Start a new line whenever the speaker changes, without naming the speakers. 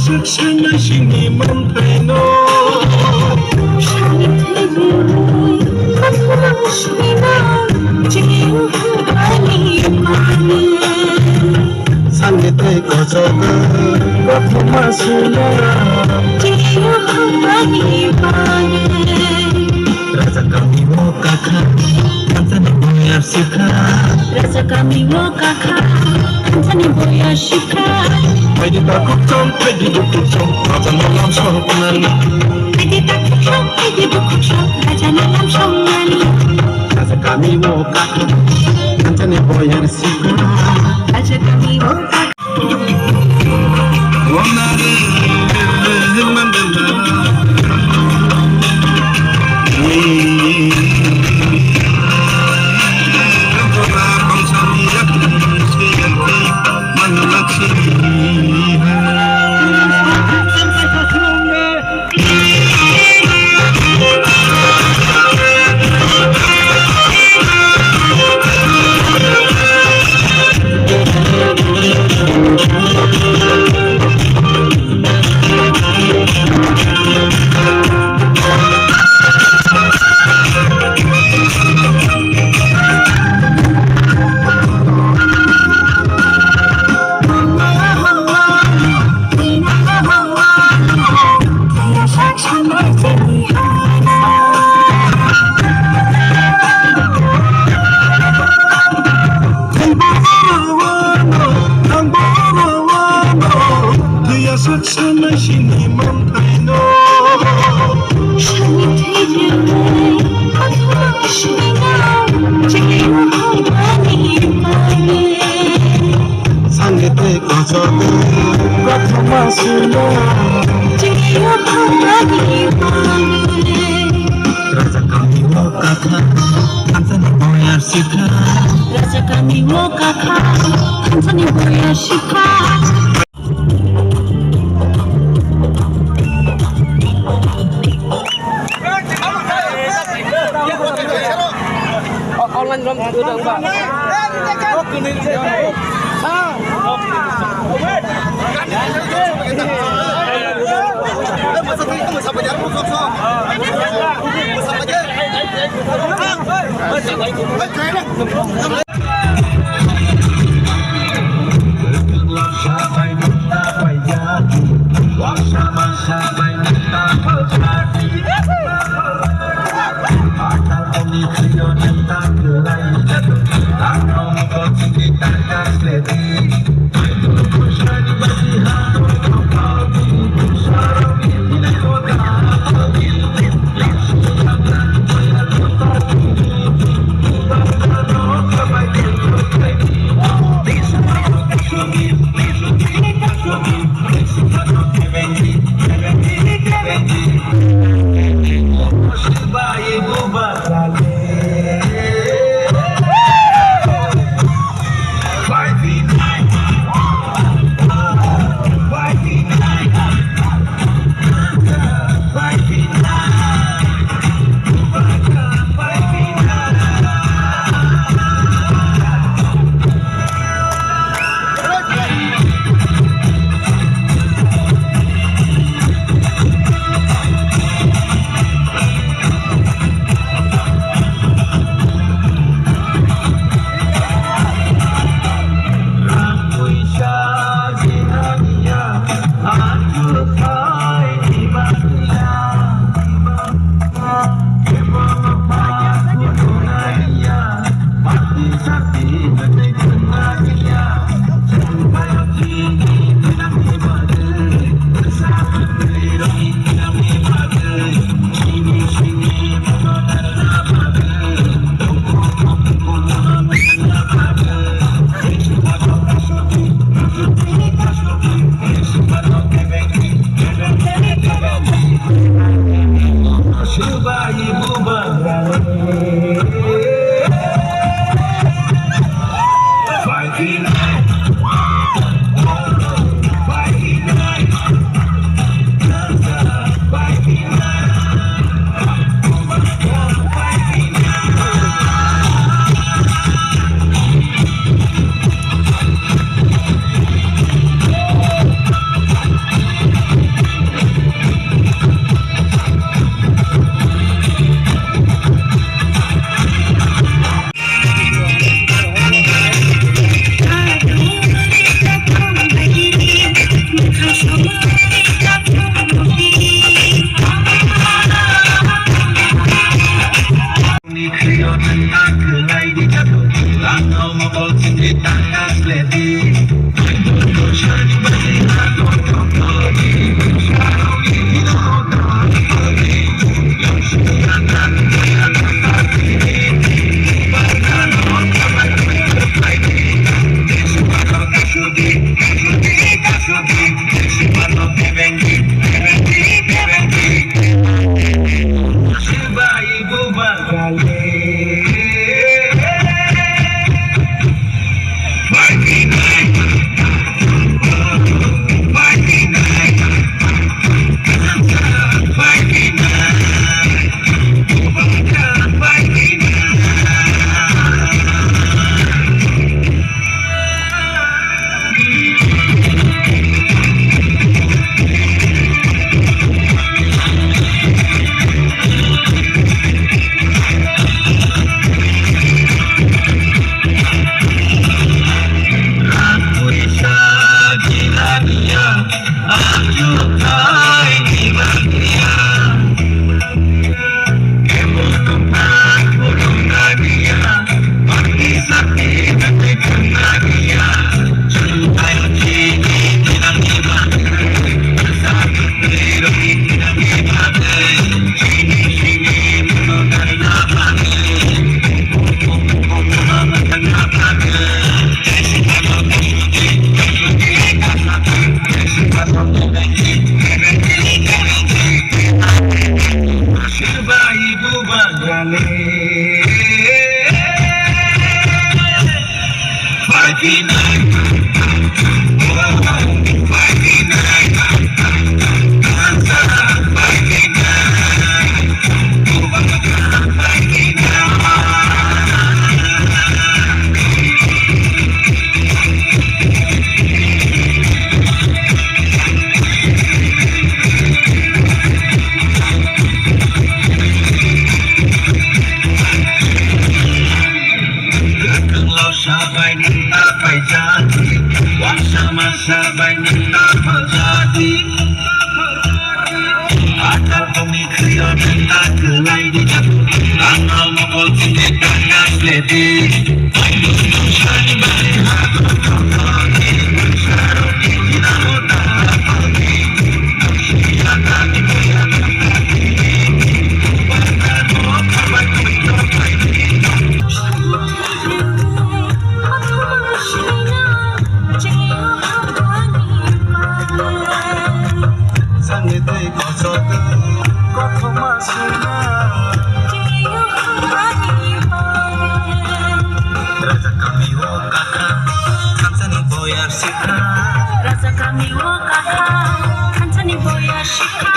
Sana sini manteno Sangete kocok Wakuma suna Rasa kami wo kakak Kansani boyar sikha
Rasa kami wo kakak Kansani boyar sikha
Pwede takutong, pwede dukutong Raja nalam sohnani
Pwede takutong, pwede dukutong Raja nalam sohnani
Rasa kami wo kakak Kansani boyar sikha
Rasa kami wo kakak
Wonare Mandela Sana sini manteno Sangete kocok Wakuma suna Rasa kami wo kakak Kansani boyar sikha
Rasa kami wo kakak Kansani boyar sikha
Online belum udah Pak.
dia Ayo kai di bahagia Kemudian burung dia Pagi sakti nanti dia Cintai cini tidak dimakan Sakit diri tidak dimakan Sini mengenai napaknya Sabay nila pagdati Akal pemikiran dan tak kelai di jatuh Tanah mokol tinggi dan ngasleti Ayo sunshine balik aku kembali Mencari kita mudah lagi Silakan dimuliakan lagi Bahkan mau kabar kuih Sangite kosot kotho masuna Raja kami wo kakak kancani boyar sikha
Raja kami wo kakak kancani boyar sikha